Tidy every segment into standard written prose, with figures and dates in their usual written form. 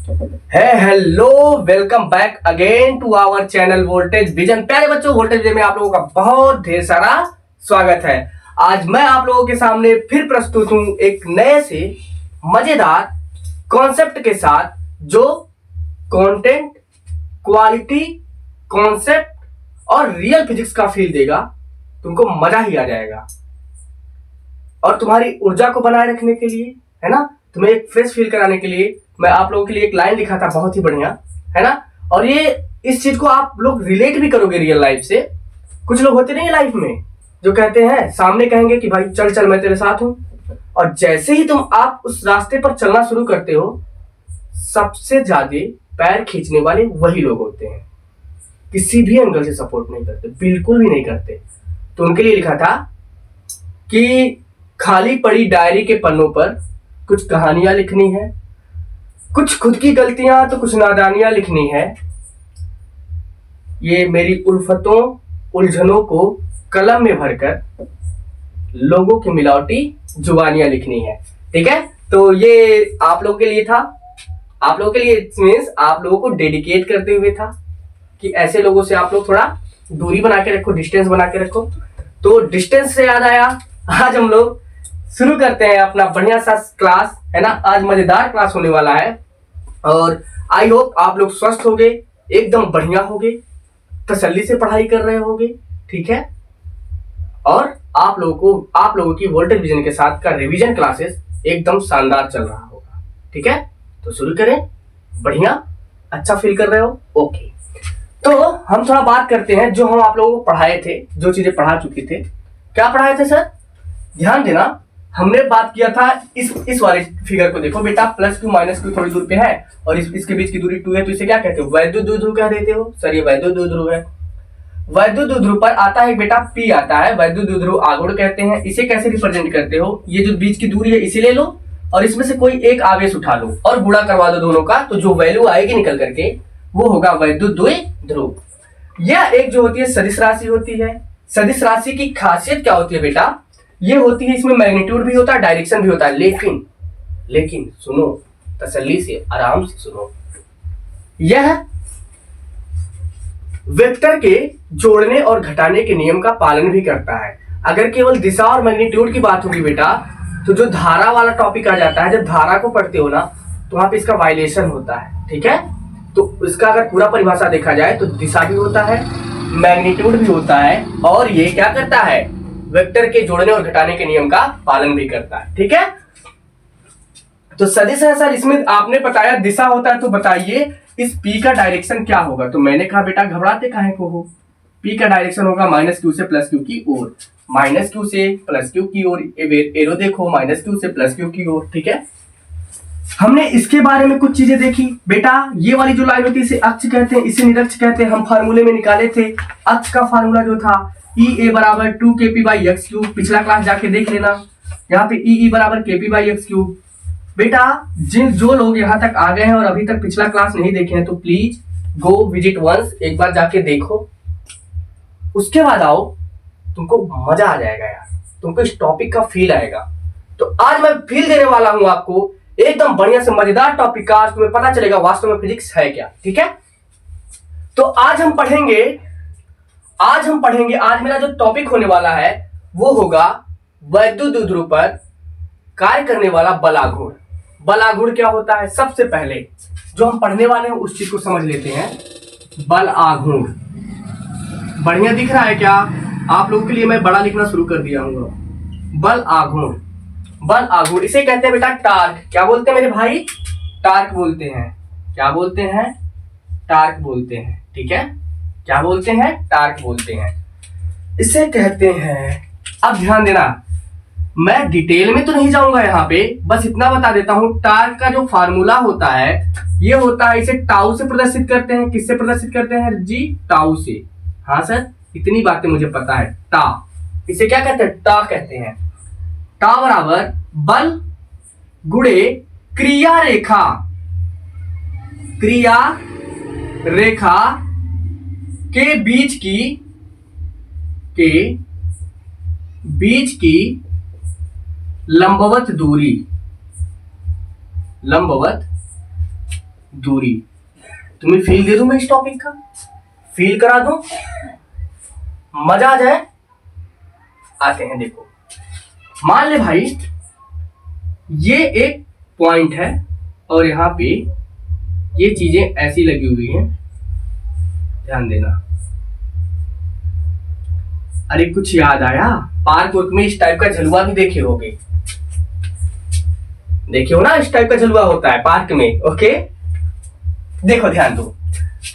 Hello, welcome back again to our channel voltage vision. प्यारे बच्चों, voltage vision में आप लोगों का बहुत ढेर सारा स्वागत है। आज मैं आप लोगों के सामने फिर प्रस्तुत हूं एक नए से मजेदार कॉन्सेप्ट के साथ, जो कंटेंट, क्वालिटी, कॉन्सेप्ट और रियल फिजिक्स का फील देगा। तुमको मजा ही आ जाएगा और तुम्हारी ऊर्जा को बनाए रखने के लिए, है ना, तुम्हें एक फ्रेश फील कराने के लिए मैं आप लोगों के लिए एक लाइन लिखा था, बहुत ही बढ़िया, है ना। और ये इस चीज को आप लोग रिलेट भी करोगे रियल लाइफ से। कुछ लोग होते नहीं है लाइफ में जो कहते हैं, सामने कहेंगे कि भाई चल चल मैं तेरे साथ हूं, और जैसे ही तुम आप उस रास्ते पर चलना शुरू करते हो, सबसे ज्यादा पैर खींचने वाले वही लोग होते हैं। किसी भी एंगल से सपोर्ट नहीं करते, बिल्कुल भी नहीं करते। तो उनके लिए लिखा था कि खाली पड़ी डायरी के पन्नों पर कुछ कहानियां लिखनी है, कुछ खुद की गलतियां तो कुछ नादानियां लिखनी है। ये मेरी उल्फतों उलझनों को कलम में भरकर लोगों की मिलावटी जुबानियां लिखनी है। ठीक है, तो ये आप लोगों के लिए था, आप लोगों के लिए मीन्स आप लोगों को डेडिकेट करते हुए था कि ऐसे लोगों से आप लोग थोड़ा दूरी बना के रखो, डिस्टेंस बना के रखो। तो डिस्टेंस से याद आया, आज हम लोग शुरू करते हैं अपना बढ़िया सा क्लास, है ना। आज मजेदार क्लास होने वाला है और आई होप आप लोग स्वस्थ होगे, एकदम बढ़िया होगे, तसल्ली से पढ़ाई कर रहे होगे। ठीक है, और आप लोगों की वोल्टेज विजन के साथ का रिवीजन क्लासेस एकदम शानदार चल रहा होगा। ठीक है, तो शुरू करें। बढ़िया, अच्छा फील कर रहे हो? ओके, तो हम थोड़ा बात करते हैं जो हम आप लोगों को पढ़ाए थे, जो चीजें पढ़ा चुके थे। क्या पढ़ाए थे सर? ध्यान देना, हमने बात किया था इस वाले फिगर को देखो बेटा, प्लस क्यू माइनस क्यू थोड़ी दूर पे है और इसके बीच की दूरी 2 है, तो इसे क्या कहते हो? वैद्युत द्विध्रुव कह देते हो। सर ये वैद्युत द्विध्रुव है। वैद्युत द्विध्रुव पर आता है बेटा पी आता है, वैद्युत द्विध्रुव आघूर्ण कहते हैं। इसे कैसे रिप्रेजेंट करते हो? ये जो बीच की दूरी है इसे ले लो और इसमें से कोई एक आवेश उठा लो और गुणा करवा दो दोनों का, तो जो वैल्यू आएगी निकल करके वो होगा वैद्युत द्विध्रुव। यह एक जो होती है सदिश राशि होती है। सदिश राशि की खासियत क्या होती है बेटा? ये होती है, इसमें मैग्नीट्यूड भी होता है, डायरेक्शन भी होता है, लेकिन सुनो, तसल्ली से आराम से सुनो, यह वेक्टर के जोड़ने और घटाने के नियम का पालन भी करता है। अगर केवल दिशा और मैग्नीट्यूड की बात होगी बेटा, तो जो धारा वाला टॉपिक आ जाता है, जब धारा को पढ़ते हो ना, तो वहां पे इसका वाइलेशन होता है। ठीक है, तो इसका अगर पूरा परिभाषा देखा जाए तो दिशा भी होता है, मैग्नीट्यूड भी होता है, और ये क्या करता है? वेक्टर के जोड़ने और घटाने के नियम का पालन भी करता है। ठीक है, तो सदिश है सर, इसमें आपने बताया दिशा होता है, तो बताइए इस P का डायरेक्शन क्या होगा? तो मैंने कहा बेटा घबराते काहे को हो, P का डायरेक्शन होगा माइनस क्यू से प्लस क्यू की ओर, माइनस क्यू से प्लस क्यू की ओर। एरो देखो, माइनस क्यू से प्लस क्यू की ओर। ठीक है, हमने इसके बारे में कुछ चीजें देखी बेटा। ये वाली जो लाइन होती है इसे अक्ष कहते हैं, इसे निरक्ष कहते हैं। हम फार्मूले में निकाले थे, अक्ष का फार्मूला जो था ई ए बराबर 2kp बाई एक्स क्यूब। पिछला क्लास जाके देख लेना, यहाँ पे ई बराबर kp बाई एक्स क्यूब। बेटा जो लोग यहाँ तक आ गए हैं और अभी तक पिछला क्लास नहीं देखे हैं, तो प्लीज गो विजिट वंस, एक बार जाके देखो, उसके बाद आओ, तुमको मजा आ जाएगा यार, तुमको इस टॉपिक का फील आएगा। तो आज मैं फील देने वाला हूं आपको एकदम बढ़िया से मजेदार टॉपिक का। आज तुम्हें पता चलेगा वास्तव में फिजिक्स है क्या। ठीक है, तो आज हम पढ़ेंगे, आज मेरा जो टॉपिक होने वाला है वो होगा वैद्युत द्विध्रुव पर कार्य करने वाला बलाघूर्ण। बलाघूर्ण क्या होता है? सबसे पहले जो हम पढ़ने वाले हैं उस चीज को समझ लेते हैं। बलाघूर्ण बढ़िया दिख रहा है क्या आप लोगों के लिए? मैं बड़ा लिखना शुरू कर दिया हूँ। बलाघूर्ण इसे कहते हैं बेटा टार्क। क्या बोलते हैं मेरे भाई? टार्क बोलते हैं। क्या बोलते हैं? टार्क बोलते हैं। ठीक है, क्या बोलते हैं? टार्क बोलते हैं, इसे कहते हैं। अब ध्यान देना, मैं डिटेल में तो नहीं जाऊंगा यहाँ पे, बस इतना बता देता हूं, टार्क का जो फार्मूला होता है ये होता है, इसे टाउ से प्रदर्शित करते हैं। किससे प्रदर्शित करते हैं जी? टाउ से। हाँ सर, इतनी बातें मुझे पता है। टा, इसे क्या कहते हैं? टा कहते हैं। टा बराबर बल गुणे क्रिया रेखा के बीच की लंबवत दूरी। तुम्हें फील दे दूं मैं इस टॉपिक का, फील करा दूं, मजा आ जाए। आते हैं, देखो मान ले भाई ये एक पॉइंट है और यहाँ पे ये चीजें ऐसी लगी हुई हैं, ध्यान देना। अरे कुछ याद आया, पार्क वर्क में इस टाइप का झलुआ भी देखे होगे, देखे हो ना, इस टाइप का झलुआ होता है पार्क में। ओके, देखो ध्यान दो,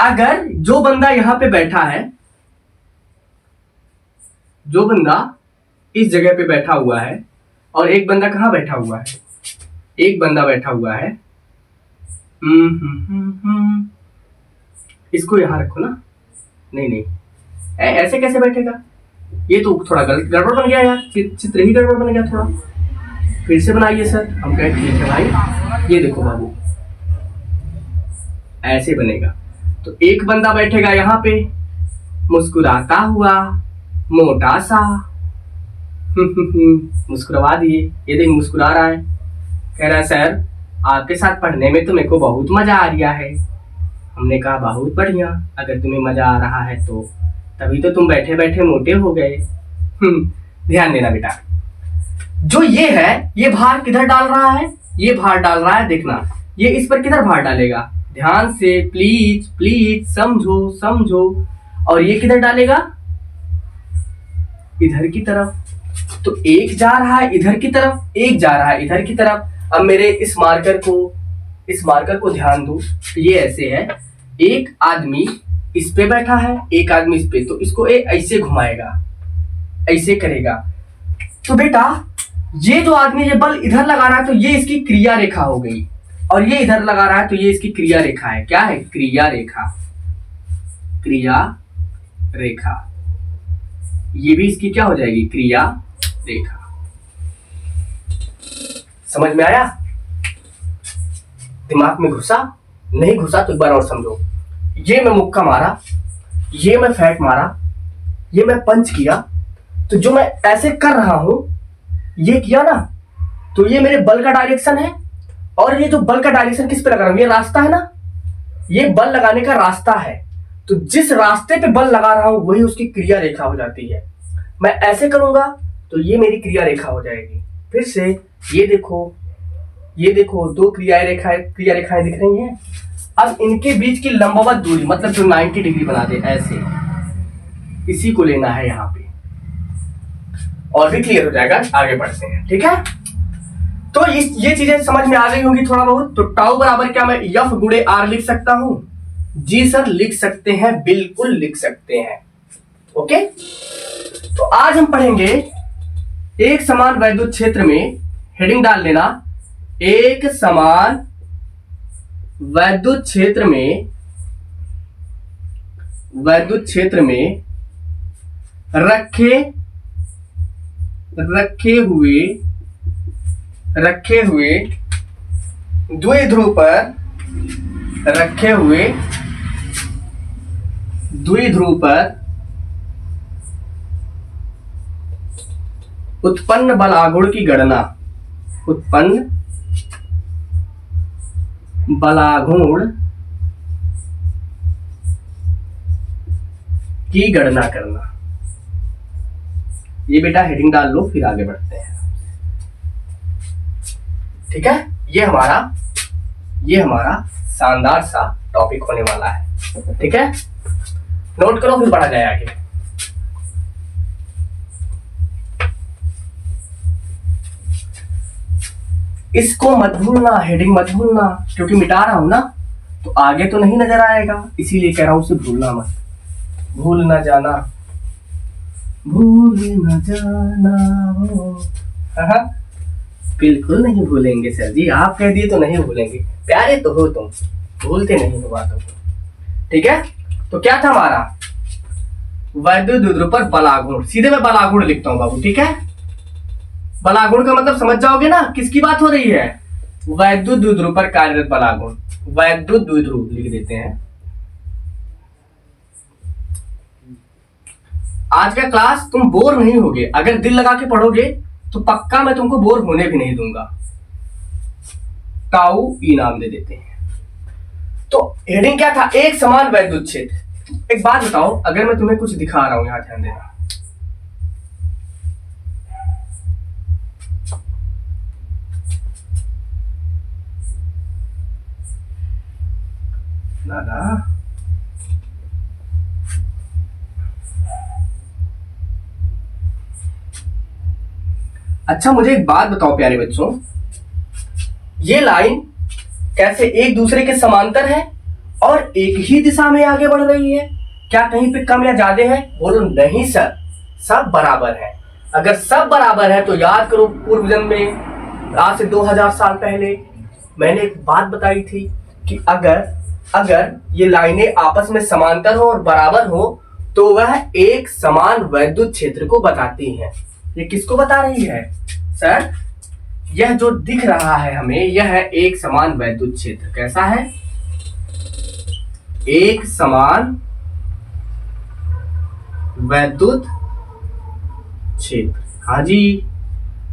अगर जो बंदा यहां पे बैठा है, जो बंदा इस जगह पे बैठा हुआ है और एक बंदा कहां बैठा हुआ है, एक बंदा बैठा हुआ है, इसको यहां रखो ना, नहीं नहीं ऐसे कैसे बैठेगा, ये तो थोड़ा गड़बड़ बन गया यार, चित्र ही गड़बड़ बन गया थोड़ा, फिर से बनाइए सर। हम कहें ठीक है भाई, ये देखो बाबू ऐसे बनेगा। तो एक बंदा बैठेगा यहाँ पे मुस्कुराता हुआ, मोटा सा, मुस्कुरा दिए, ये देख मुस्कुरा रहा है, कह रहा है सर आपके साथ पढ़ने में तो मेरे को बहुत मजा आ रहा है। हमने कहा बहुत बढ़िया, अगर तुम्हें मजा आ रहा है तो तभी तो तुम बैठे बैठे मोटे हो गए। ध्यान देना बेटा, जो ये है ये भार किधर डाल रहा है, ये भार डाल रहा है, देखना ये इस पर किधर भार डालेगा, ध्यान से प्लीज प्लीज समझो समझो, और ये किधर डालेगा, इधर की तरफ। तो एक जा रहा है इधर की तरफ, एक जा रहा है इधर की तरफ। अब मेरे इस मार्कर को ध्यान दो, ये ऐसे है, एक आदमी इस पे बैठा है, एक आदमी इस पे, तो इसको ऐसे घुमाएगा, ऐसे करेगा। तो बेटा ये जो आदमी ये बल इधर लगा रहा है तो ये इसकी क्रिया रेखा हो गई, और ये इधर लगा रहा है तो ये इसकी क्रिया रेखा है। क्या है, क्रिया रेखा, क्रिया रेखा, ये भी इसकी क्या हो जाएगी, क्रिया रेखा। समझ में आया, दिमाग में घुसा, नहीं घुसा तो एक बार और समझो। ये मैं मुक्का मारा, ये मैं फैट मारा, ये मैं पंच किया, तो जो मैं ऐसे कर रहा हूं ये किया ना, तो ये मेरे बल का डायरेक्शन है, और ये जो बल का डायरेक्शन किस पे लगा रहा हूं, ये रास्ता है ना, ये बल लगाने का रास्ता है, तो जिस रास्ते पे बल लगा रहा हूं वही उसकी क्रिया रेखा हो जाती है। मैं ऐसे करूंगा तो ये मेरी क्रिया रेखा हो जाएगी। फिर से ये देखो, ये देखो दो क्रिया रेखाएं दिख रही हैं। अब इनके बीच की लंबवत दूरी, मतलब जो 90 डिग्री बना दे ऐसे, इसी को लेना है यहाँ पे, और भी क्लियर हो जाएगा। आगे बढ़ते हैं, ठीक है। तो ये चीजें समझ में आ गई होंगी थोड़ा बहुत। तो टाउ बराबर क्या मैं F गुणे R लिख सकता हूं? जी सर लिख सकते हैं, बिल्कुल लिख सकते हैं। ओके, तो आज हम पढ़ेंगे एक समान वैद्युत क्षेत्र में, हेडिंग डाल लेना, एक समान वैद्युत क्षेत्र में, वैद्युत क्षेत्र में रखे हुए द्विध्रुव पर, रखे हुए द्विध्रुव पर उत्पन्न बलागुण की गणना, उत्पन्न बलागुण की गणना करना। ये बेटा हेडिंग डाल लो, फिर आगे बढ़ते हैं, ठीक है। ये हमारा शानदार सा टॉपिक होने वाला है, ठीक है। नोट करो, फिर बढ़ा जाए आगे। इसको मत भूलना, हेडिंग मत भूलना, क्योंकि मिटा रहा हूं ना तो आगे तो नहीं नजर आएगा, इसीलिए कह रहा हूं उसे भूलना मत, भूल न जाना, भूल न जाना हो। हाँ, बिल्कुल नहीं भूलेंगे सर जी, आप कह दिए तो नहीं भूलेंगे, प्यारे तो हो तुम, भूलते नहीं हो बातों को, ठीक है। तो क्या था हमारा, वैद्युत द्विध्रुव पर बलागुण, सीधे मैं बलागुण लिखता हूं बाबू, ठीक है। बलागुण का मतलब समझ जाओगे ना किसकी बात हो रही है, वैद्युत द्विध्रुव पर कार्यरत बलागुण, वैद्युत द्विध्रुव लिख देते हैं। आज का क्लास तुम बोर नहीं होगे, अगर दिल लगा के पढ़ोगे तो पक्का मैं तुमको बोर होने भी नहीं दूंगा। टाउ ई नाम दे देते हैं। तो हेडिंग क्या था, एक समान वैद्युत क्षेत्र। एक बात बताओ, अगर मैं तुम्हें कुछ दिखा रहा हूं, यहां ध्यान देना, दादा अच्छा मुझे एक बात बताओ प्यारे बच्चों, ये लाइन कैसे एक दूसरे के समांतर है और एक ही दिशा में आगे बढ़ रही है? क्या कहीं पे कम या ज्यादा है? बोलो नहीं सर, सब बराबर है। अगर सब बराबर है तो याद करो पूर्व जन्म में, आज से 2000 साल पहले मैंने एक बात बताई थी कि अगर ये लाइनें आपस में समांतर हो और बराबर हो तो वह एक समान वैद्युत क्षेत्र को बताती हैं। ये किसको बता रही है सर? यह जो दिख रहा है हमें, यह है एक समान वैद्युत क्षेत्र। कैसा है? एक समान वैद्युत क्षेत्र। हाँ जी,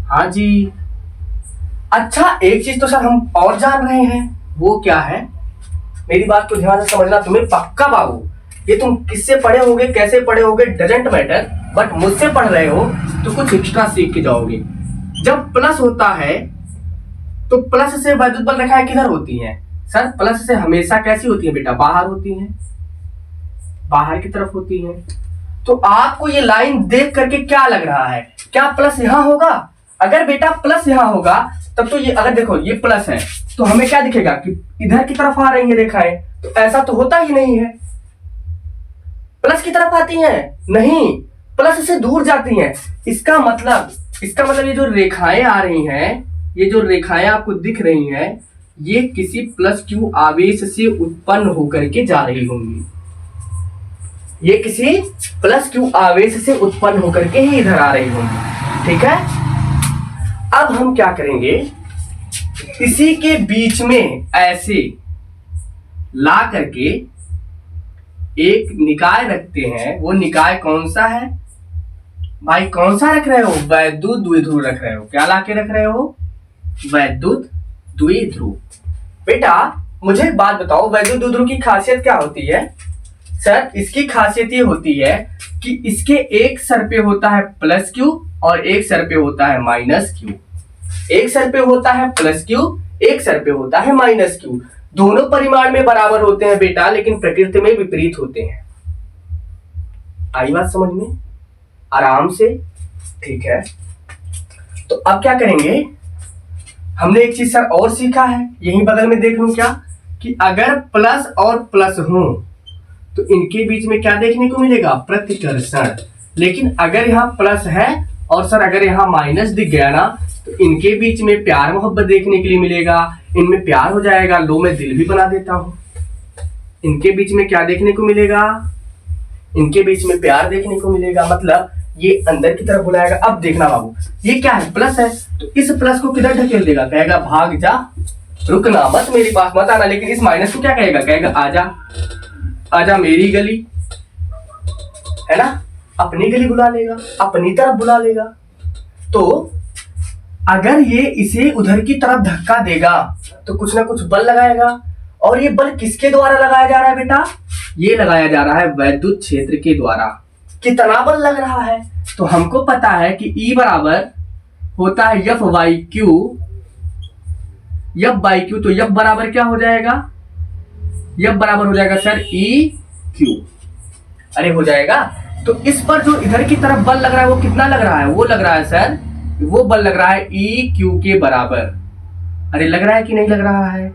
हाँ जी। अच्छा एक चीज तो सर हम और जान रहे हैं, वो क्या है? मेरी बात को ध्यान से समझना तुम्हें पक्का बाबू, ये तुम किससे पढ़े होगे, कैसे पढ़े होगे, डजेंट मैटर, बट मुझसे पढ़ रहे हो तो कुछ एक्स्ट्रा सीख के जाओगे। जब प्लस होता है तो प्लस से वैद्युत बल रेखाएं किधर होती हैं सर? प्लस से हमेशा कैसी होती है बेटा? बाहर होती हैं, बाहर की तरफ होती हैं। तो आपको ये लाइन देख करके क्या लग रहा है? क्या प्लस यहां होगा? अगर बेटा प्लस यहां होगा तब तो ये, अगर देखो ये प्लस है तो हमें क्या दिखेगा कि इधर की तरफ आ रही है रेखाएं, तो ऐसा तो होता ही नहीं है। प्लस की तरफ आती हैं नहीं, प्लस से दूर जाती हैं। इसका मतलब ये जो रेखाएं आ रही हैं, ये जो रेखाएं आपको दिख रही हैं, ये किसी प्लस क्यू आवेश से उत्पन्न होकर के जा रही होंगी। ये किसी प्लस क्यू आवेश से उत्पन्न होकर के ही इधर आ रही होंगी। ठीक है, अब हम क्या करेंगे, इसी के बीच में ऐसे ला करके एक निकाय रखते हैं। वो निकाय कौन सा है भाई? कौन सा रख रहे हो? वैद्युत द्विध्रुव रख रहे हो। क्या लाके रख रहे हो? वैद्युत द्विध्रुव। बेटा मुझे एक बात बताओ, वैद्युत द्विध्रुव की खासियत क्या होती है? सर इसकी खासियत ये होती है कि इसके एक सर पे होता है प्लस क्यू और एक सर पे होता है माइनस क्यू। एक सर पे होता है प्लस क्यू, एक सर पे होता है माइनस क्यू। दोनों परिमाण में बराबर होते हैं बेटा, लेकिन प्रकृति में विपरीत होते हैं। आई बात समझ में? आराम से। ठीक है, तो अब क्या करेंगे, हमने एक चीज सर और सीखा है, यहीं बगल में देख लूं क्या, कि अगर प्लस और प्लस हो तो इनके बीच में क्या देखने को मिलेगा? प्रतिकर्षण। लेकिन अगर यहाँ प्लस है और सर अगर यहाँ माइनस दिख गया ना, तो इनके बीच में प्यार मोहब्बत देखने के लिए मिलेगा। इनमें प्यार हो जाएगा। लो मैं दिल भी बना देता हूं। इनके बीच में क्या देखने को मिलेगा? इनके बीच में प्यार देखने को मिलेगा। मतलब ये अंदर की तरफ बुलाएगा। अब देखना बाबू, ये क्या है? प्लस है, तो इस प्लस को किधर ढकेल देगा? कहेगा भाग जा, रुकना मत, मेरे पास मत आना। लेकिन इस माइनस को क्या कहेगा? कहेगा आजा, आजा मेरी गली, है ना? अपनी गली बुला लेगा, अपनी तरफ बुला लेगा। तो अगर ये इसे उधर की तरफ धक्का देगा तो कुछ ना कुछ बल लगाएगा। और ये बल किसके द्वारा लगाया जा रहा है बेटा? ये लगाया जा रहा है वैद्युत क्षेत्र के द्वारा। कितना बल लग रहा है? तो हमको पता है कि E बराबर होता है F by Q. F by Q, तो एफ बराबर क्या हो जाएगा? एफ बराबर हो जाएगा सर ई क्यू। अरे हो जाएगा। तो इस पर जो इधर की तरफ बल लग रहा है वो कितना लग रहा है? वो लग रहा है सर, वो बल लग रहा है ई क्यू के बराबर। अरे लग रहा है कि नहीं लग रहा है?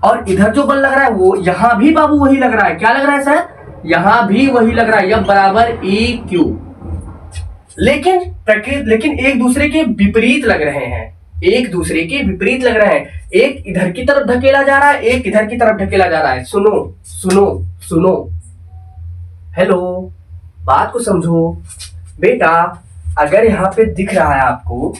और इधर जो बल लग रहा है वो यहां भी बाबू वही लग रहा है। क्या लग रहा है सर? यहां भी वही लग रहा है, एफ बराबर ई क्यू। लेकिन एक दूसरे के विपरीत लग रहे हैं। एक दूसरे के विपरीत लग रहे हैं। एक इधर की तरफ धकेला जा रहा है, एक इधर की तरफ ढकेला जा रहा है। सुनो सुनो सुनो, हेलो, बात को समझो बेटा। अगर यहाँ पे दिख रहा है आपको,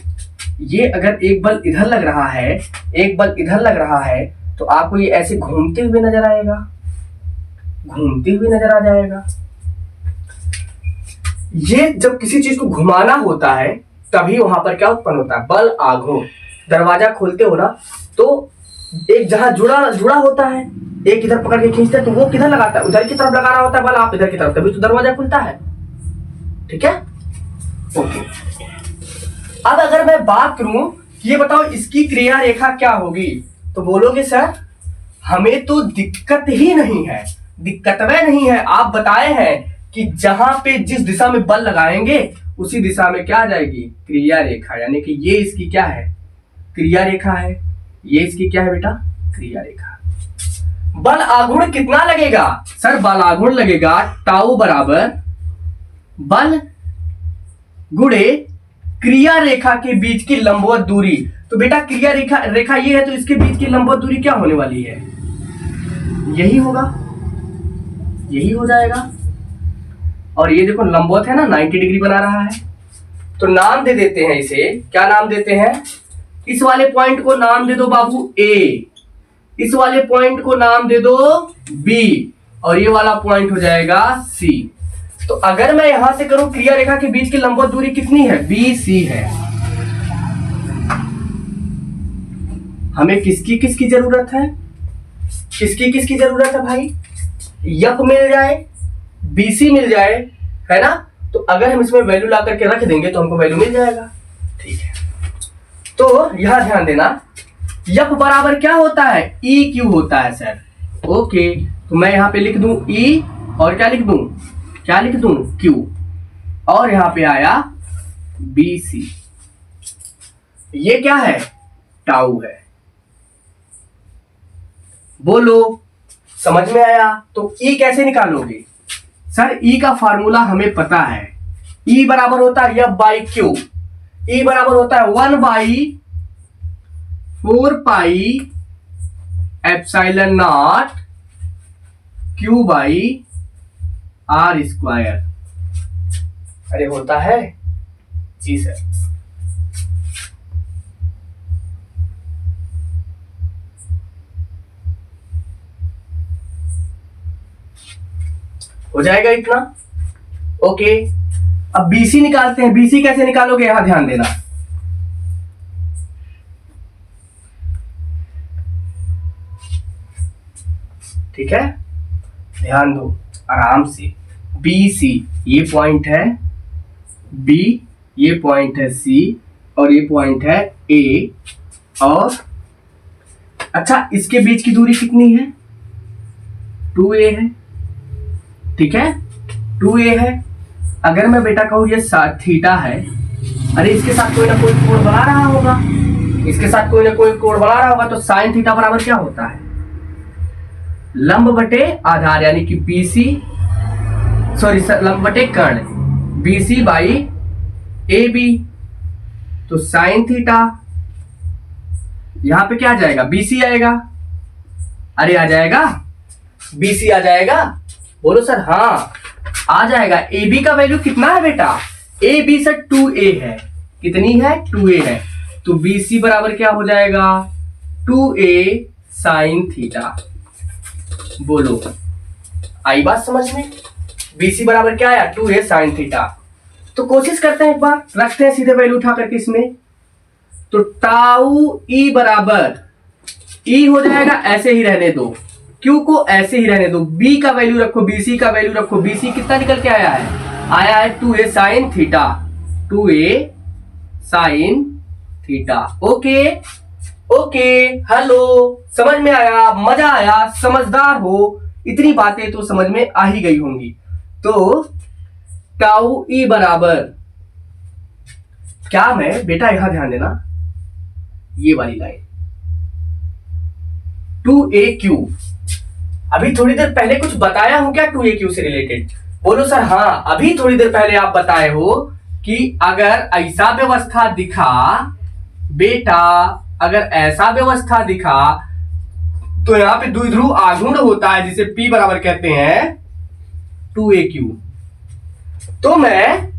ये अगर एक बल इधर लग रहा है, एक बल इधर लग रहा है, तो आपको ये ऐसे घूमते हुए नजर आएगा, घूमते हुए नजर आ जाएगा। ये जब किसी चीज को घुमाना होता है तभी वहां पर क्या उत्पन्न होता है? बल आघूर्ण। दरवाजा खोलते हो ना तो एक जहां जुड़ा जुड़ा होता है, एक इधर पकड़ के खींचते हैं तो वो किधर लगाता है, उधर की तरफ लगा रहा होता है बल, आप इधर की तरफ, तभी तो दरवाजा खुलता है। ठीक है, ओके। अब अगर मैं बात करूं, ये बताओ इसकी क्रिया रेखा क्या होगी, तो बोलोगे सर हमें तो दिक्कत ही नहीं है, दिक्कतवे नहीं है। आप बताए हैं कि जहां पे जिस दिशा में बल लगाएंगे उसी दिशा में क्या आ जाएगी, क्रिया रेखा, यानी कि ये इसकी क्या है, क्रिया रेखा है। ये इसकी क्या है बेटा, क्रिया रेखा। बल आघूर्ण कितना लगेगा सर, बल आघूर्ण लगेगा टाउ बराबर बल गुणे क्रिया रेखा के बीच की लंबवत दूरी। तो बेटा क्रिया रेखा ये है, तो इसके बीच की लंबवत दूरी क्या होने वाली है, यही होगा, यही हो जाएगा। और ये देखो लंबवत है ना, 90 डिग्री बना रहा है। तो नाम दे देते हैं इसे, क्या नाम देते हैं, इस वाले पॉइंट को नाम दे दो बाबू ए, इस वाले पॉइंट को नाम दे दो बी, और ये वाला पॉइंट हो जाएगा सी। तो अगर मैं यहां से करूं, क्रिया रेखा के बीच की लंबवत दूरी कितनी है, बी सी है। हमें किसकी किसकी जरूरत है, किसकी किसकी जरूरत है भाई, यप मिल जाए, बीसी मिल जाए, है ना। तो अगर हम इसमें वैल्यू ला करके रख देंगे तो हमको वैल्यू मिल जाएगा। ठीक है, तो यहां ध्यान देना, यप बराबर क्या होता है, ई क्यू होता है सर। ओके, तो मैं यहां पे लिख दूं ई, और क्या लिख दूं, क्या लिख दूं, क्यू, और यहां पे आया बी सी। ये क्या है, टाउ है। बोलो समझ में आया। तो ई कैसे निकालोगे सर, ई का फार्मूला हमें पता है, ई बराबर होता है एफ बाई क्यू, ई बराबर होता है 1/4 pi epsilon naught q by r square. अरे होता है जी सर। हो जाएगा इतना, ओके। अब बीसी निकालते हैं, बीसी कैसे निकालोगे, यहां ध्यान देना। ठीक है, ध्यान दो आराम से। बी सी ये पॉइंट है, बी ये पॉइंट है, सी और ये पॉइंट है ए, और अच्छा इसके बीच की दूरी कितनी है, 2a है। ठीक है, 2a है। अगर मैं बेटा कहूं ये थीटा है, अरे इसके साथ कोई ना कोई कोण बना रहा होगा, इसके साथ कोई ना कोई कोण बना रहा होगा, तो साइन थीटा बराबर क्या होता है, लंब बटे आधार, यानी कि बीसी, सॉरी लंब बटे कर्ण, बीसी बाई ए बी। तो साइन थीटा यहां पे क्या आ जाएगा, बीसी आएगा, अरे आ जाएगा, बीसी आ जाएगा। बोलो सर हाँ आ जाएगा। ए बी का वैल्यू कितना है बेटा, ए बी से 2a है, कितनी है, 2a है। तो बी सी बराबर क्या हो जाएगा, 2a साइन थीटा। बोलो आई बात समझ में, बीसी बराबर क्या आया, 2a साइन थीटा। तो कोशिश करते हैं एक बार, रखते हैं सीधे वैल्यू उठा करके इसमें। तो टाउ ई बराबर, ई हो जाएगा, ऐसे ही रहने दो, क्यू को ऐसे ही रहने दो, बी का वैल्यू रखो, बीसी का वैल्यू रखो। बीसी कितना निकल के आया है, आया है 2a sine theta, 2a sine theta. Okay okay, hello, समझ में आया, मजा आया, समझदार हो, इतनी बातें तो समझ में आ ही गई होंगी। तो टाउ ई बराबर क्या, मैं बेटा यहां ध्यान देना, ये वाली लाइन 2aq, अभी थोड़ी देर पहले कुछ बताया हूं क्या 2aq से रिलेटेड, बोलो सर हाँ। अभी थोड़ी देर पहले आप बताए हो कि अगर ऐसा व्यवस्था दिखा बेटा, अगर ऐसा व्यवस्था दिखा तो यहां पे द्विध्रुव आघूर्ण होता है, जिसे P बराबर कहते हैं 2aq। तो मैं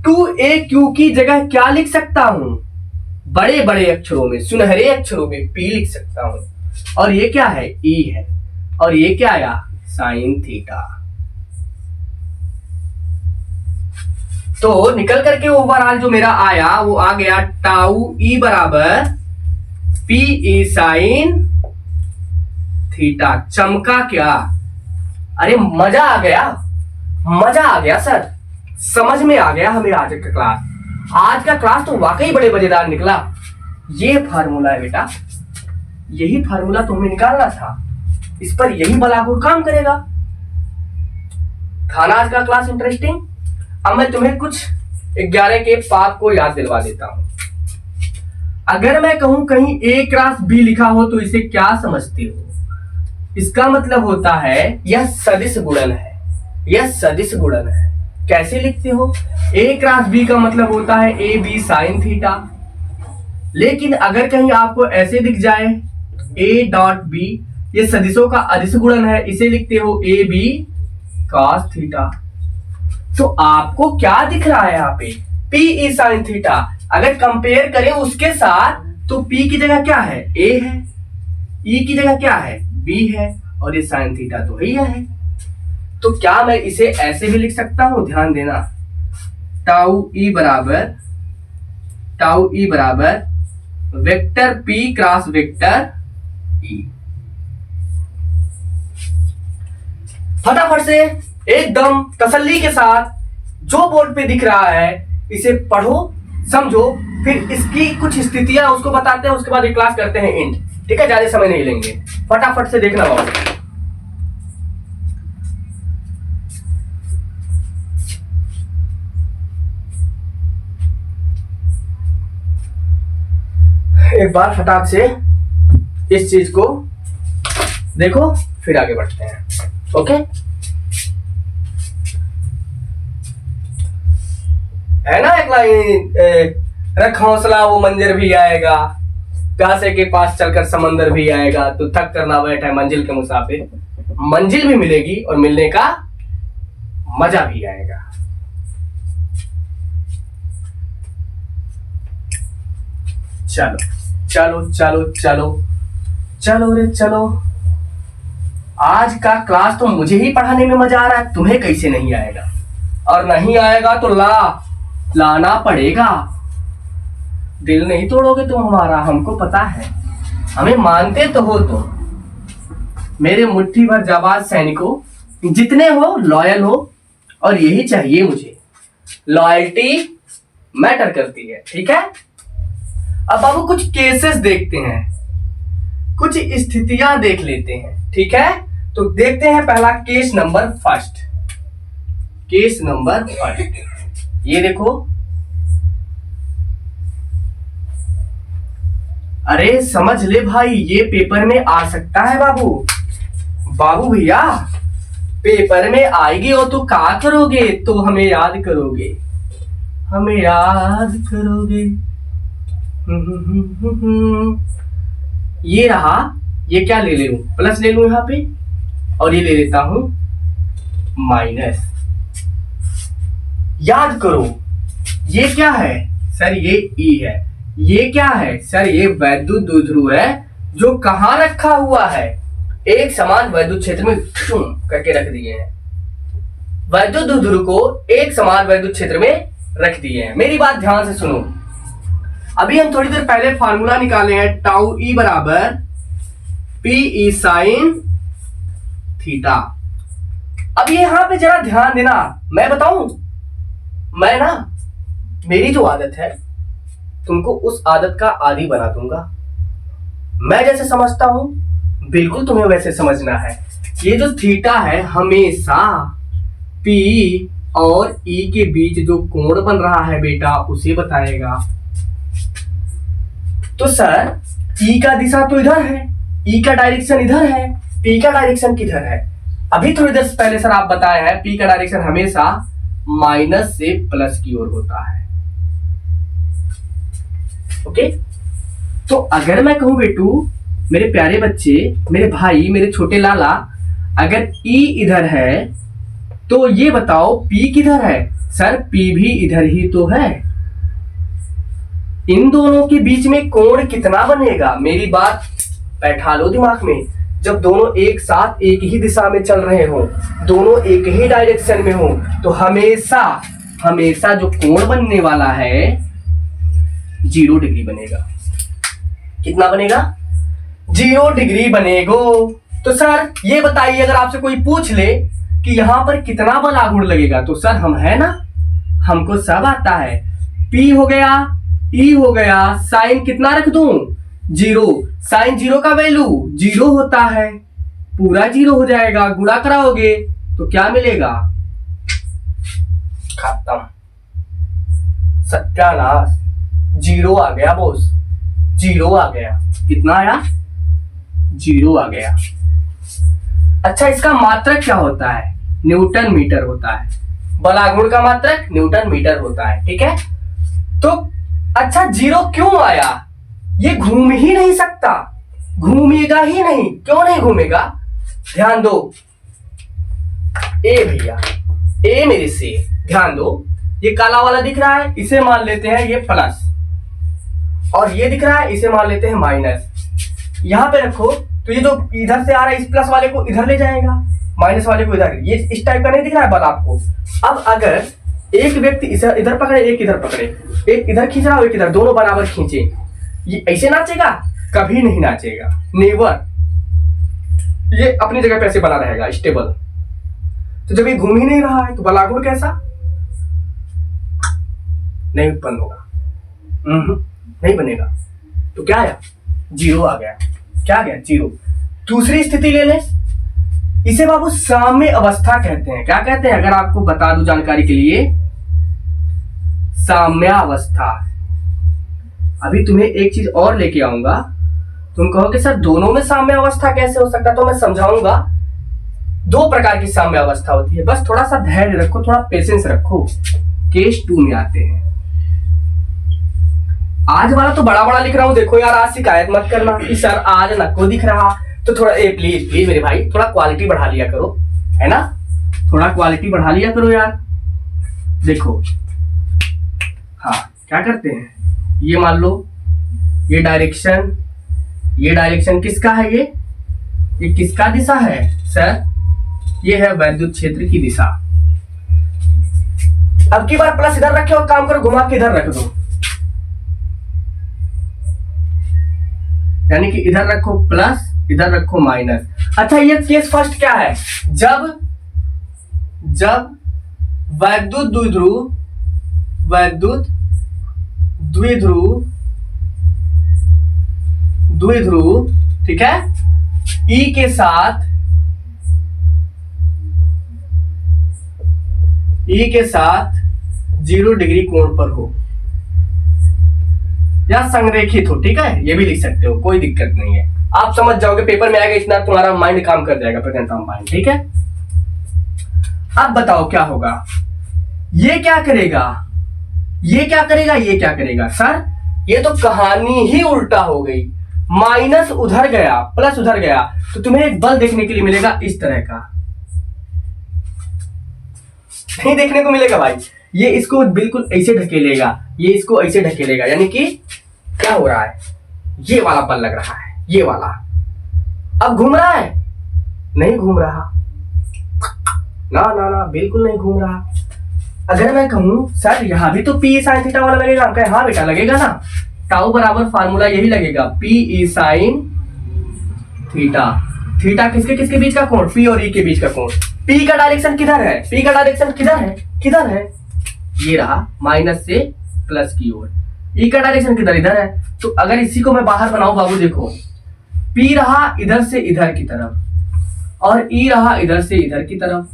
2aq की जगह क्या लिख सकता हूं, बड़े बड़े अक्षरों में, सुनहरे अक्षरों में P लिख सकता हूं, और ये क्या है, E है, और ये क्या आया, साइन थीटा। तो निकल करके ओवरऑल जो मेरा आया वो आ गया टाउ ई बराबर पी ई साइन थीटा। चमका क्या? अरे मजा आ गया, मजा आ गया सर, समझ में आ गया हमें आज का क्लास। आज का क्लास तो वाकई बड़े मजेदार निकला। ये फार्मूला है बेटा, यही फार्मूला तो हमें निकालना था, इस पर यही बलागुर काम करेगा। था ना आज का क्लास इंटरेस्टिंग? अब मैं तुम्हें कुछ 11 के पाप को याद दिलवा देता हूं। अगर मैं कहूं कहीं A क्रॉस B लिखा हो तो इसे क्या समझते हो? इसका मतलब होता है यह सदिश गुणन है, यह सदिश गुणन है। कैसे लिखते हो? A क्रॉस B का मतलब होता है ए बी साइन थीटा। लेकिन अगर कहीं आपको ऐसे दिख जाए A डॉट B, ये सदिशों का अदिश गुणन है, इसे लिखते हो ए बी कॉस थीटा। तो आपको क्या दिख रहा है यहाँ पे? P E sine theta. अगर कंपेयर करें उसके साथ तो P की जगह क्या है? A है, E की जगह क्या है? B है, और ये साइन थीटा तो भैया है। तो क्या मैं इसे ऐसे भी लिख सकता हूं? ध्यान देना, टाउ ई बराबर vector P cross vector E। फटाफट से एकदम तसल्ली के साथ जो बोर्ड पे दिख रहा है इसे पढ़ो, समझो, फिर इसकी कुछ स्थितियां उसको बताते हैं, उसके बाद एक क्लास करते हैं एंड। ठीक है, ज्यादा समय नहीं लेंगे, फटाफट से देखना बाबू। एक बार फटाक से इस चीज को देखो, फिर आगे बढ़ते हैं। ओके, है ना एक लाइन, रख हौसला वो मंजर भी आएगा, प्यासे के पास चलकर समंदर भी आएगा, तो थक करना बैठा है मंजिल के मुसाफिर। मंजिल भी मिलेगी और मिलने का मजा भी आएगा। चलो चलो चलो चलो चलो रे चलो। आज का क्लास तो मुझे ही पढ़ाने में मजा आ रहा है, तुम्हें कैसे नहीं आएगा? और नहीं आएगा तो लाना पड़ेगा। दिल नहीं तोड़ोगे तुम हमारा, हमको पता है, हमें मानते तो हो तुम। मेरे मुट्ठी भर जाबाज सैनिकों, जितने हो लॉयल हो, और यही चाहिए मुझे। लॉयल्टी मैटर करती है, ठीक है? अब बाबू कुछ केसेस देखते हैं, कुछ स्थितियां देख लेते हैं, ठीक है? तो देखते हैं पहला case number first. Case number first, ये देखो। अरे समझ ले भाई, ये पेपर में आ सकता है बाबू। बाबू भैया, पेपर में आएगी और तो क्या करोगे? तो हमें याद करोगे, हमें याद करोगे। ये रहा, ये क्या ले लूं? प्लस ले लूं यहाँ पे, और ये ले लेता हूं माइनस। याद करो, ये क्या है सर? ये ई है। ये क्या है सर? ये वैद्युत द्विध्रुव है, जो कहां रखा हुआ है? एक समान वैद्युत क्षेत्र में करके रख दिए हैं। वैद्युत द्विध्रुव को एक समान वैद्युत क्षेत्र में रख दिए हैं। मेरी बात ध्यान से सुनो। अभी हम थोड़ी देर पहले फार्मूला निकाले हैं, टाउ ई बराबर पी ई साइन थीटा। अब ये यहां पे जरा ध्यान देना, मैं बताऊं, मैं ना, मेरी जो आदत है तुमको उस आदत का आदी बना दूंगा। मैं जैसे समझता हूं बिल्कुल तुम्हें वैसे समझना है। ये जो थीटा है हमेशा P और E के बीच जो कोण बन रहा है बेटा, उसे बताएगा। तो सर E का दिशा तो इधर है, E का डायरेक्शन इधर है, P का डायरेक्शन किधर है? अभी थोड़ी देर पहले सर आप बताए हैं P का डायरेक्शन हमेशा माइनस से प्लस की ओर होता है। ओके, तो अगर मैं कहूं बेटू, मेरे प्यारे बच्चे, मेरे भाई, मेरे छोटे लाला, अगर E इधर है तो ये बताओ P किधर है? सर P भी इधर ही तो है। इन दोनों के बीच में कोण कितना बनेगा? मेरी बात बैठा लो दिमाग में। जब दोनों एक साथ एक ही दिशा में चल रहे हो, दोनों एक ही डायरेक्शन में हो, तो हमेशा हमेशा जो कोण बनने वाला है 0 डिग्री बनेगा। कितना बनेगा? 0 डिग्री बनेगो। तो सर ये बताइए, अगर आपसे कोई पूछ ले कि यहाँ पर कितना बल आघूर्ण लगेगा, तो सर हम है ना, हमको सब आता है। P हो गया, E हो गया, साइन कितना रख दूं, 0। साइन 0 का वैल्यू 0 होता है, पूरा 0 हो जाएगा। गुणा कराओगे तो क्या मिलेगा, खत्म, सत्यानाश, 0 आ गया बॉस, 0 आ गया। कितना आया, 0 आ गया। अच्छा, इसका मात्रक क्या होता है, न्यूटन मीटर होता है। बल आघूर्ण का मात्रक न्यूटन मीटर होता है, ठीक है। तो अच्छा 0 क्यों आया, ये घूम ही नहीं सकता, घूमेगा ही नहीं, क्यों नहीं घूमेगा, ध्यान दो। ए भैया, ए मेरे से ध्यान दो, ये काला वाला दिख रहा है, इसे मान लेते हैं ये प्लस, और ये दिख रहा है, इसे मान लेते हैं माइनस। यहां पे रखो तो ये जो इधर से आ रहा है, इस प्लस वाले को इधर ले जाएगा, माइनस वाले को इधर। ये इस टाइप का नहीं दिख रहा है बल आपको। अब अगर एक व्यक्ति इसे इधर पकड़े, एक इधर पकड़े, एक इधर खींच रहा हो, एक इधर, दोनों बराबर खींचे, ये ऐसे नाचेगा, कभी नहीं नाचेगा, नेवर। ये अपनी जगह पे ऐसे बना रहेगा स्टेबल। तो जब ये घूम ही नहीं रहा है तो बल आघूर्ण कैसा, नहीं उत्पन्न होगा, नहीं बनेगा। तो क्या आया, 0 आ गया। क्या आ गया, 0। दूसरी स्थिति ले ले, इसे बाबू साम्य अवस्था कहते हैं। क्या कहते हैं, अगर आपको बता दूं जानकारी के लिए, साम्यावस्था। अभी तुम्हें एक चीज और लेके आऊंगा, तुम कहोगे सर दोनों में साम्यावस्था कैसे हो सकता, तो मैं समझाऊंगा। 2 प्रकार की साम्यावस्था होती है, बस थोड़ा सा धैर्य रखो, थोड़ा पेशेंस रखो। केस 2 में आते हैं। आज वाला तो बड़ा बड़ा लिख रहा हूं, देखो यार, आज शिकायत मत करना कि सर आज नको दिख रहा, तो थोड़ा प्लीज प्लीज मेरे भाई, थोड़ा क्वालिटी बढ़ा लिया करो, है ना, थोड़ा क्वालिटी बढ़ा लिया करो यार। देखो, हाँ क्या करते हैं, ये मान लो ये डायरेक्शन किसका है, ये किसका दिशा है सर, ये है वैद्युत क्षेत्र की दिशा। अब की बार प्लस इधर रखे और काम करो, घुमा के इधर रख दो, यानी कि इधर रखो प्लस, इधर रखो माइनस। अच्छा, ये केस फर्स्ट क्या है, जब वैद्युत द्विध्रुव, ठीक है, E के साथ 0 डिग्री कोण पर हो या संरेखित हो, ठीक है, ये भी लिख सकते हो, कोई दिक्कत नहीं है। आप समझ जाओगे, पेपर में आएगा, इतना तुम्हारा माइंड काम कर जाएगा, प्रेजेंट ऑफ माइंड, ठीक है। अब बताओ क्या होगा, ये क्या करेगा, ये क्या करेगा, ये क्या करेगा सर, ये तो कहानी ही उल्टा हो गई। माइनस उधर गया, प्लस उधर गया, तो तुम्हें एक बल देखने के लिए मिलेगा इस तरह का, नहीं देखने को मिलेगा भाई। ये इसको बिल्कुल ऐसे ढकेलेगा, ये इसको ऐसे ढकेलेगा, यानी कि क्या हो रहा है, ये वाला बल लग रहा है, ये वाला। अब घूम रहा है, नहीं घूम रहा, ना ना ना, बिल्कुल नहीं घूम रहा। अगर मैं कहूं सर यहां भी तो पी साइन थीटा वाला लगेगा, हम कहें हाँ बेटा लगेगा ना, टाउ बराबर फार्मूला यही लगेगा, P E sine theta. Theta किसके किसके बीच का कोण, पी और ई के बीच का कोण। पी का डायरेक्शन किधर है, पी का डायरेक्शन किधर है, किधर है, ये रहा, माइनस से प्लस की ओर। ई का डायरेक्शन किधर, इधर है। तो अगर इसी को मैं बाहर बनाऊं बाबू, देखो पी रहा इधर से इधर की तरफ और ई रहा इधर से इधर की तरफ,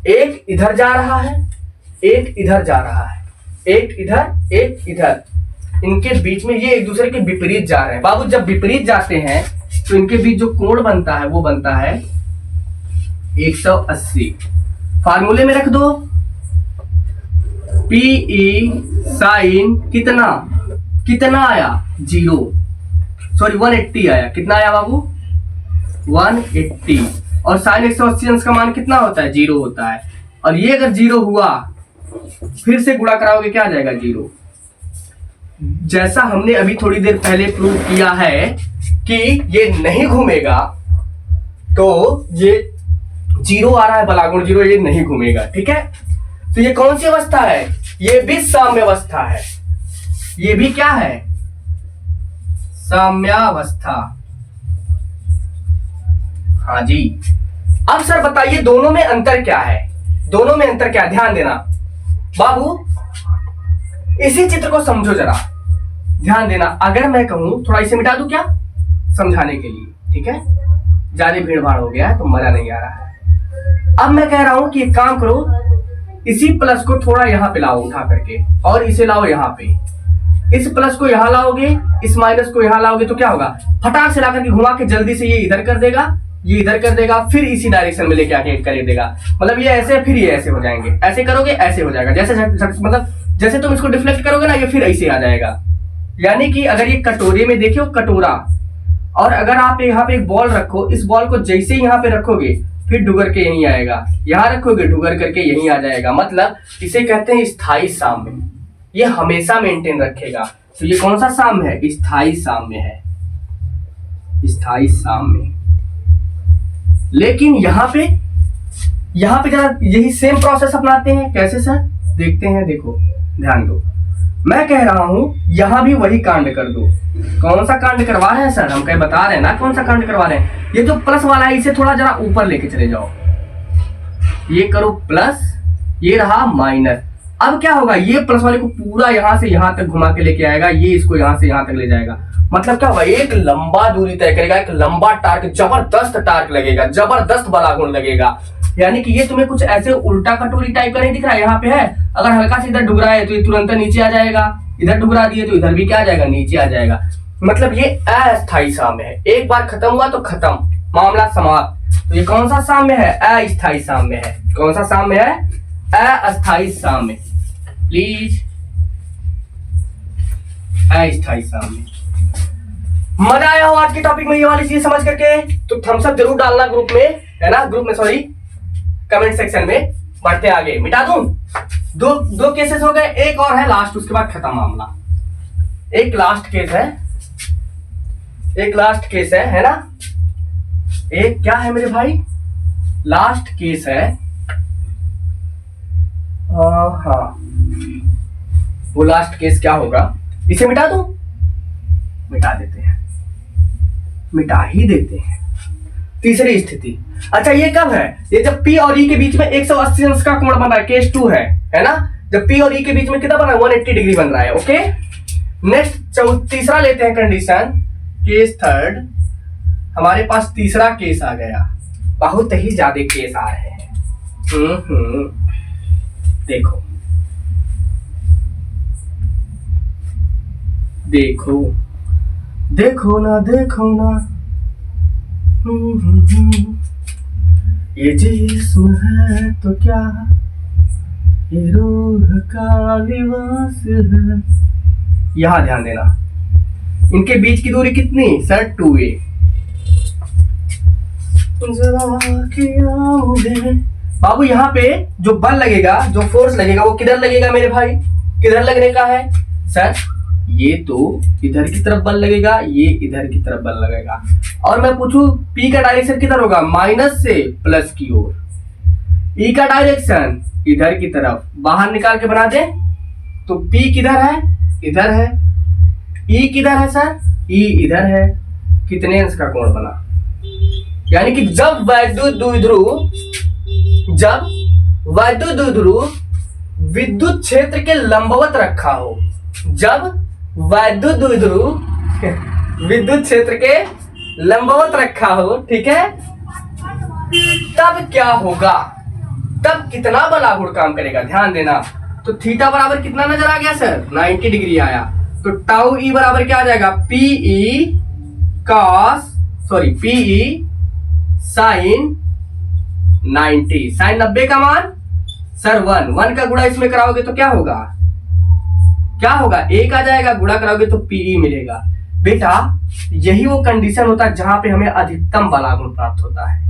एक इधर जा रहा है, एक इधर जा रहा है, एक इधर एक इधर, इनके बीच में ये एक दूसरे के विपरीत जा रहे हैं बाबू। जब विपरीत जाते हैं तो इनके बीच जो कोण बनता है वो बनता है 180। फार्मूले में रख दो, पी ई साइन कितना कितना आया 0, सॉरी 180 आया, कितना आया बाबू 180, और साइन 180 अंश का मान कितना होता है 0 होता है। और ये अगर 0 हुआ फिर से गुणा कराओगे क्या आ जाएगा 0। जैसा हमने अभी थोड़ी देर पहले प्रूव किया है कि ये नहीं घूमेगा, तो ये 0 आ रहा है बलागुण 0, ये नहीं घूमेगा, ठीक है। तो ये कौन सी अवस्था है, ये भी साम्यावस्था है, ये भी क्या है साम्यावस्था। हाँ जी। अब सर बताइए दोनों में अंतर क्या है, दोनों में अंतर क्या है, ध्यान देना बाबू, इसी चित्र को समझो जरा, ध्यान देना। अगर मैं कहूं थोड़ा इसे मिटा दूं क्या, समझाने के लिए, ठीक है, ज्यादा भीड़ भाड़ हो गया है तो मजा नहीं आ रहा है। अब मैं कह रहा हूं कि एक काम करो, इसी प्लस को थोड़ा यहां पे लाओ उठा करके, और इसे लाओ यहां पे, इस प्लस को यहां लाओगे, इस माइनस को यहां लाओगे तो क्या होगा, फटाक से लाकर के घुमा के जल्दी से ये इधर कर देगा, ये इधर कर देगा, फिर इसी डायरेक्शन में लेके आके कर देगा। मतलब ये ऐसे, फिर ये ऐसे हो जाएंगे, ऐसे करोगे ऐसे हो जाएगा, जैसे मतलब जैसे तुम इसको डिफ्लेक्ट करोगे ना, ये फिर ऐसे आ जाएगा। यानी कि अगर ये कटोरे में देखियो कटोरा, और अगर आप यहाँ पे एक बॉल रखो, इस बॉल को जैसे यहाँ पे रखोगे फिर डुगर के यहीं आएगा, यहाँ रखोगे डुगर करके यहीं आ जाएगा। मतलब इसे कहते हैं स्थायी साम्य, ये हमेशा मेंटेन रखेगा। तो ये कौन सा साम्य है, स्थायी साम्य है, स्थायी साम्य। लेकिन यहाँ पे जरा यही सेम प्रोसेस अपनाते हैं, कैसे सर, देखते हैं, देखो ध्यान दो, मैं कह रहा हूं यहां भी वही कांड कर दो। कौन सा कांड करवा रहे हैं सर, हम कहीं बता रहे हैं ना कौन सा कांड करवा रहे हैं। ये जो प्लस वाला है इसे थोड़ा जरा ऊपर लेके चले जाओ, ये करो प्लस, ये रहा माइनस। अब क्या होगा, ये प्लस वाले को पूरा यहां से यहां तक घुमा के लेके आएगा, ये इसको यहां से यहां तक ले जाएगा। मतलब क्या होगा, एक लंबा दूरी तय करेगा, एक लंबा टार्क, जबरदस्त टार्क लगेगा, जबरदस्त बलागुण लगेगा। यानी कि ये तुम्हें कुछ ऐसे उल्टा कटोरी टाइप का नहीं दिख रहा है, यहाँ पे है, अगर हल्का से इधर डुगरा है तो ये तुरंत नीचे आ जाएगा, इधर डुगरा दिए तो इधर भी क्या आ जाएगा, नीचे आ जाएगा। मतलब ये अस्थायी साम्य है, एक बार खत्म हुआ तो खत्म, मामला समाप्त। तो ये कौन सा साम्य है, अस्थायी साम्य है। कौन सा साम्य है, अस्थायी साम्य, प्लीज, अस्थायी साम्य। मजा आया हो आज के टॉपिक में ये वाली चीज समझ करके, तो थम्स अप जरूर डालना ग्रुप में, है ना, ग्रुप में सॉरी, कमेंट सेक्शन में। बढ़ते आगे, मिटा दूं, दो केसेस हो गए, एक और है लास्ट, उसके बाद खत्म मामला। एक लास्ट केस है, एक लास्ट केस है ना, एक क्या है मेरे भाई, लास्ट केस है। हाँ, वो लास्ट केस क्या होगा, इसे मिटा दूं, मिटा देते हैं, मिटा ही देते हैं। तीसरी स्थिति, अच्छा ये कब है, ये जब P और E के बीच में 180 अंश का कोण बन रहा है, केस 2 है ना, जब P और E के बीच में कितना बन रहा है, 180 डिग्री बन रहा है। ओके, नेक्स्ट तीसरा लेते हैं कंडीशन, केस थर्ड। हमारे पास तीसरा केस आ गया, बहुत ही ज्यादा केस आ रहे हैं। देखो देखो देखो ना, देखो ना, ये जिस्म है तो क्या, ये रूह का लिबास है। यहां ध्यान देना, इनके बीच की दूरी कितनी सर, 2a। बाबू यहाँ पे जो बल लगेगा, जो फोर्स लगेगा, वो किधर लगेगा मेरे भाई, किधर लगने का है सर, ये तो इधर की तरफ बल लगेगा, ये इधर की तरफ बल लगेगा। और मैं पूछूं P का डायरेक्शन किधर होगा, माइनस से प्लस की ओर। E का डायरेक्शन इधर की तरफ, बाहर निकाल के बना दे तो P किधर है, इधर है। E किधर है सर, E इधर है। कितने अंश का कोण बना, यानी कि जब वैद्युत द्विध्रुव विद्युत क्षेत्र के लंबवत रखा हो, जब वैद्युत द्विध्रुव विद्युत क्षेत्र के लंबवत रखा हो, ठीक है, तब क्या होगा, तब कितना बलागुण काम करेगा, ध्यान देना। तो थीटा बराबर कितना नजर आ गया सर, 90 डिग्री आया। तो टाउ ई बराबर क्या आ जाएगा, पीई साइन 90, साइन 90 का मान सर 1 का गुणा इसमें कराओगे तो क्या होगा, क्या होगा, 1 आ जाएगा, गुणा कराओगे तो पीई मिलेगा। बेटा यही वो कंडीशन होता है जहां पे हमें अधिकतम बलागुण प्राप्त होता है।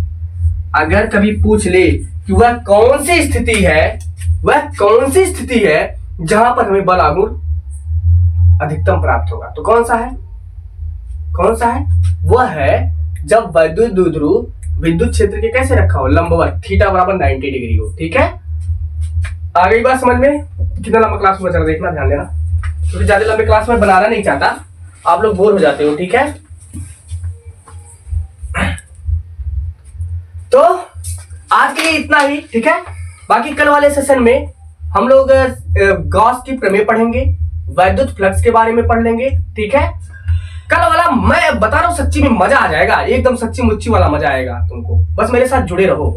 अगर कभी पूछ ले कि वह कौन सी स्थिति है, वह कौन सी स्थिति है जहां पर हमें बलागुण अधिकतम प्राप्त होगा, तो कौन सा है, कौन सा है, वह है जब वैद्युत द्विध्रुव विद्युत क्षेत्र के कैसे रखा हो, लंबवत, थीटा बराबर 90 डिग्री हो। ठीक है, आ गई बात समझ में। कितना लंबा क्लास हुआ जरा देखना, ध्यान देना, क्योंकि ज्यादा लंबे क्लास में बनाना नहीं चाहता, आप लोग बोर हो जाते हो। ठीक है, आज के लिए इतना ही, ठीक है। बाकी कल वाले सेशन में हम लोग गॉस की प्रमेय पढ़ेंगे, वैद्युत फ्लक्स के बारे में पढ़ लेंगे, ठीक है। कल वाला मैं बता रहा हूँ सच्ची में मजा आ जाएगा, एकदम सच्ची मुच्ची वाला मजा आएगा तुमको, बस मेरे साथ जुड़े रहो।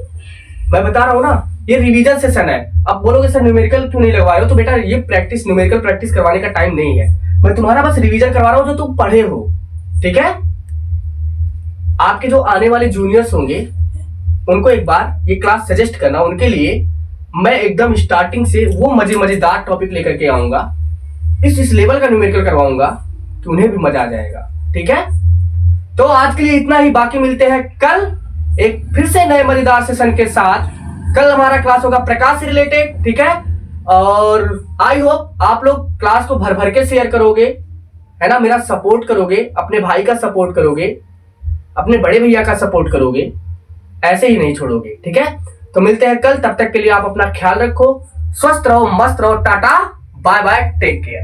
मैं बता रहा हूँ ना, ये रिवीजन सेशन है। अब बोलोगे सर न्यूमेरिकल क्यों नहीं लगवाए हो, तो बेटा ये प्रैक्टिस, न्यूमेरिकल प्रैक्टिस करवाने का टाइम नहीं है। मैं तुम्हारा बस रिवीजन करवा रहा हूँ जो तुम पढ़े हो, ठीक है। आपके जो आने वाले जूनियर्स होंगे उनको एक बार ये क्लास सजेस्ट करना, उनके लिए मैं एकदम स्टार्टिंग से वो मजेदार टॉपिक लेकर के आऊंगा, इस लेवल का न्यूमेरिकल करवाऊंगा कि उन्हें भी मजा आ जाएगा, ठीक है। तो आज के लिए इतना ही, बाकी मिलते हैं कल एक फिर से नए मजेदार सेशन के साथ। कल हमारा क्लास होगा प्रकाश से रिलेटेड, ठीक है। और आई होप आप लोग क्लास को भर भर के शेयर करोगे, है ना, मेरा सपोर्ट करोगे, अपने भाई का सपोर्ट करोगे, अपने बड़े भैया का सपोर्ट करोगे, ऐसे ही नहीं छोड़ोगे, ठीक है। तो मिलते हैं कल, तब तक के लिए आप अपना ख्याल रखो, स्वस्थ रहो, मस्त रहो, tata bye bye, take care.